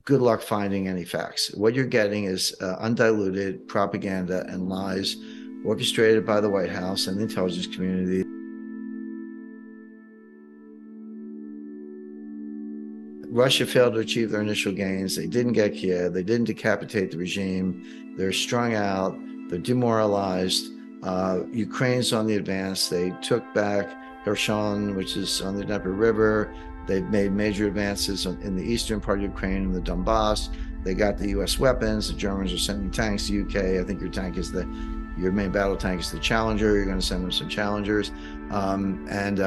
good luck finding any facts. What you're getting is undiluted propaganda and lies orchestrated by the White House and the intelligence community. Russia failed to achieve their initial gains. They didn't get Kiev. They didn't decapitate the regime. They're strung out. They're demoralized. Ukraine's on the advance. They took back Kherson, which is on the Dnieper River. They've made major advances in the eastern part of Ukraine and the Donbass. They got the U.S. weapons. The Germans are sending tanks to UK. I think your main battle tank is the Challenger. You're going to send them some Challengers, and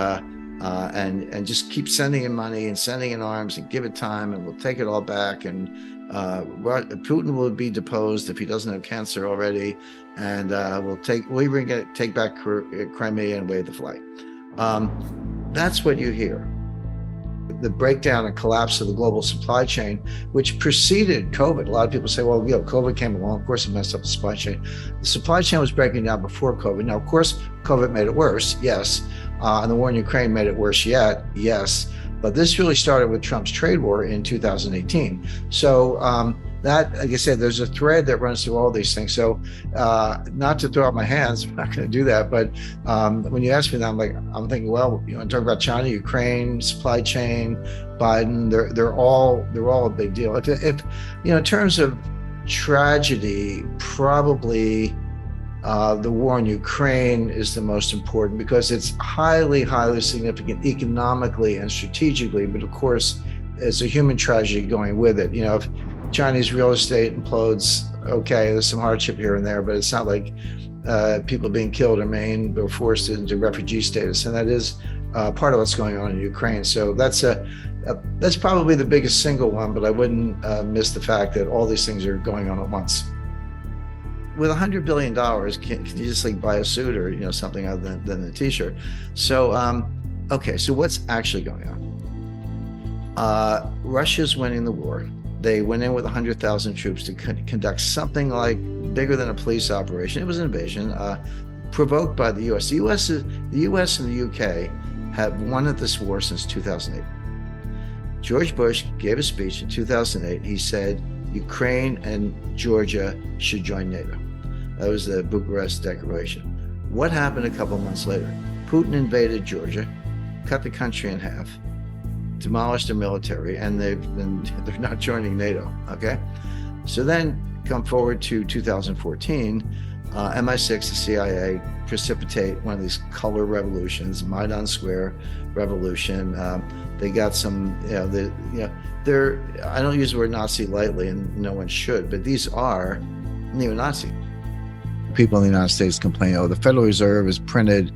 just keep sending in money and sending in arms and give it time, and we'll take it all back. And Putin will be deposed if he doesn't have cancer already, and we'll even take back Crimea and wave the flag. That's what you hear. The breakdown and collapse of the global supply chain, which preceded COVID. A lot of people say, well, COVID came along. Of course, it messed up the supply chain. The supply chain was breaking down before COVID. Now, of course, COVID made it worse, yes. And the war in Ukraine made it worse yet, yes. But this really started with Trump's trade war in 2018. So that, like I said, there's a thread that runs through all these things. So not to throw out my hands, I'm not going to do that. But when you ask me that, I'm thinking, well, I'm talking about China, Ukraine, supply chain, Biden. They're all a big deal. If in terms of tragedy, probably the war in Ukraine is the most important because it's highly, highly significant economically and strategically. But of course, it's a human tragedy going with it. If Chinese real estate implodes, okay, there's some hardship here and there, but it's not like people being killed or maimed or forced into refugee status. And that is part of what's going on in Ukraine. So that's probably the biggest single one, but I wouldn't miss the fact that all these things are going on at once. With $100 billion, can you just buy a suit or something other than a t-shirt? So okay, so what's actually going on? Russia's winning the war. They went in with 100,000 troops to conduct something like bigger than a police operation. It was an invasion provoked by the U.S. The U.S. and the U.K. have won at this war since 2008. George Bush gave a speech in 2008. He said Ukraine and Georgia should join NATO. That was the Bucharest Declaration. What happened a couple months later? Putin invaded Georgia, cut the country in half, demolished their military, and they're not joining NATO. Okay, so then come forward to 2014, MI6, the CIA, precipitate one of these color revolutions, Maidan Square revolution. They got some, they're, I don't use the word Nazi lightly, and no one should, but these are neo-Nazi. People in the United States complain, the Federal Reserve has printed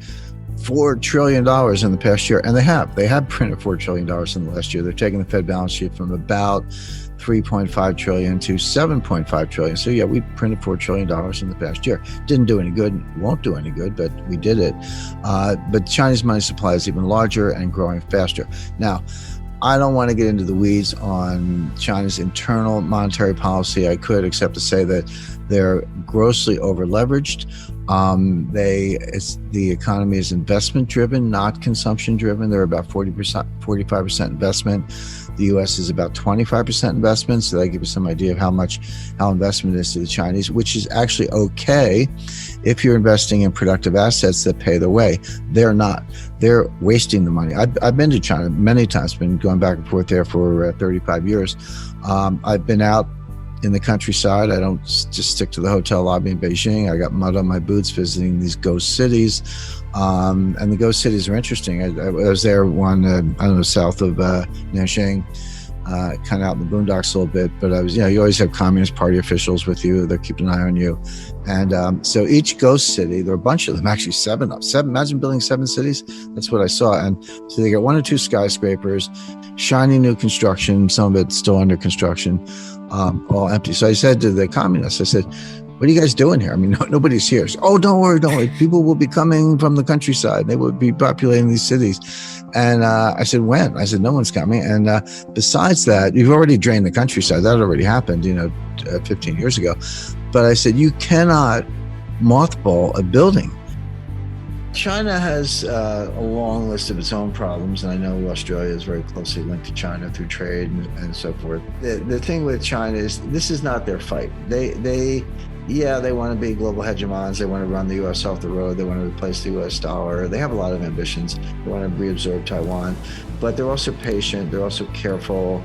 $4 trillion in the past year. And they have printed $4 trillion in the last year. They're taking the Fed balance sheet from about 3.5 trillion to 7.5 trillion. So yeah, we printed $4 trillion in the past year. Didn't do any good, won't do any good, but we did it. But Chinese money supply is even larger and growing faster. Now, I don't want to get into the weeds on China's internal monetary policy. I could, except to say that they're grossly over-leveraged. The economy is investment-driven, not consumption-driven. They're about 45% investment. The U.S. is about 25% investment. So that gives you some idea of how investment is to the Chinese, which is actually okay if you're investing in productive assets that pay the way. They're not. They're wasting the money. I've been to China many times, been going back and forth there for 35 years. I've been out in the countryside. I don't just stick to the hotel lobby in Beijing. I got mud on my boots visiting these ghost cities. And the ghost cities are interesting. I was there one, south of Nanjing, kind of out in the boondocks a little bit. But I was, you always have Communist Party officials with you. They're keeping an eye on you. And so each ghost city, there are a bunch of them, actually seven. Imagine building 7 cities. That's what I saw. And so they got 1 or 2 skyscrapers, shiny new construction, some of it still under construction, all empty. So I said to the communists, I said, what are you guys doing here? I mean, nobody's here. So, oh, don't worry. People will be coming from the countryside. They will be populating these cities. And I said, when? I said, no one's coming. And besides that, you've already drained the countryside. That already happened, 15 years ago. But I said, you cannot mothball a building. China has a long list of its own problems, and I know Australia is very closely linked to China through trade and so forth. The thing with China is this is not their fight. Yeah, they want to be global hegemons. They want to run the U.S. off the road. They want to replace the U.S. dollar. They have a lot of ambitions. They want to reabsorb Taiwan, but they're also patient. They're also careful.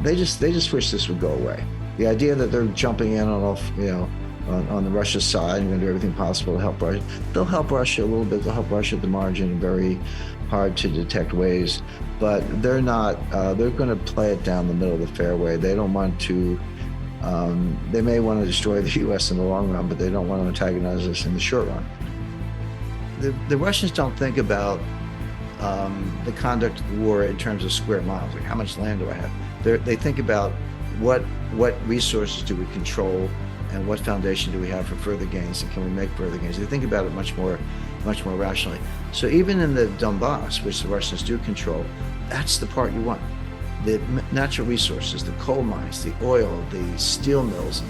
They just wish this would go away. The idea that they're jumping in on the Russia side and going to do everything possible to help Russia. They'll help Russia a little bit. They'll help Russia at the margin in very hard to detect ways, but they're not. They're going to play it down the middle of the fairway. They don't want to. They may want to destroy the U.S. in the long run, but they don't want to antagonize us in the short run. The Russians don't think about the conduct of the war in terms of square miles, like how much land do I have. They think about what resources do we control and what foundation do we have for further gains, and can we make further gains. They think about it much more rationally. So even in the Donbass, which the Russians do control, that's the part you want. The natural resources, the coal mines, the oil, the steel mills,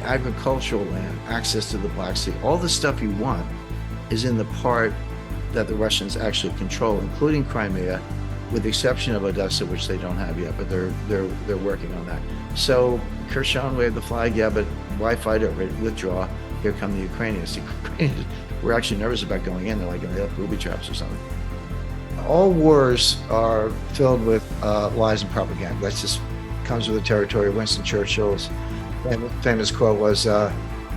agricultural land, access to the Black Sea, all the stuff you want is in the part that the Russians actually control, including Crimea, with the exception of Odessa, which they don't have yet, but they're working on that. So Kherson waved the flag, yeah, but why fight over it? Withdraw. Here come the Ukrainians. The Ukrainians were actually nervous about going in. They're like, they have booby traps or something. All wars are filled with lies and propaganda. That just comes with the territory. Winston Churchill's famous quote was,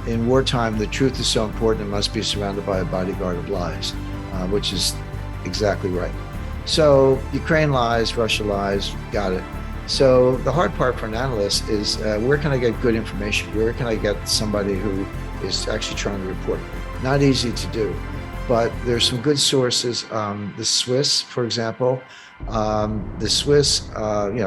in wartime, the truth is so important it must be surrounded by a bodyguard of lies, which is exactly right. So Ukraine lies, Russia lies, got it. So the hard part for an analyst is where can I get good information? Where can I get somebody who is actually trying to report? Not easy to do, but there's some good sources. The Swiss, for example, the Swiss, like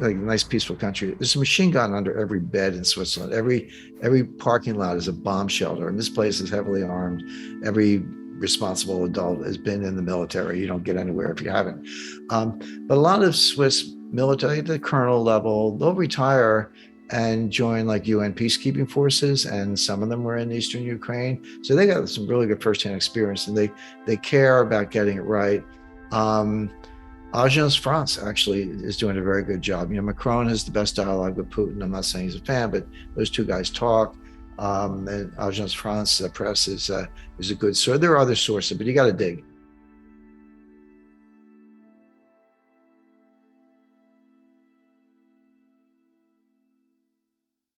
a nice peaceful country. There's a machine gun under every bed in Switzerland. Every parking lot is a bomb shelter, and this place is heavily armed. Every responsible adult has been in the military. You don't get anywhere if you haven't. But a lot of Swiss military at the colonel level, they'll retire and join like UN peacekeeping forces, and some of them were in eastern Ukraine. So they got some really good firsthand experience, and they care about getting it right. Agence France actually is doing a very good job. Macron has the best dialogue with Putin. I'm not saying he's a fan, but those two guys talk. And Agence France press is a good source. There are other sources, but you got to dig.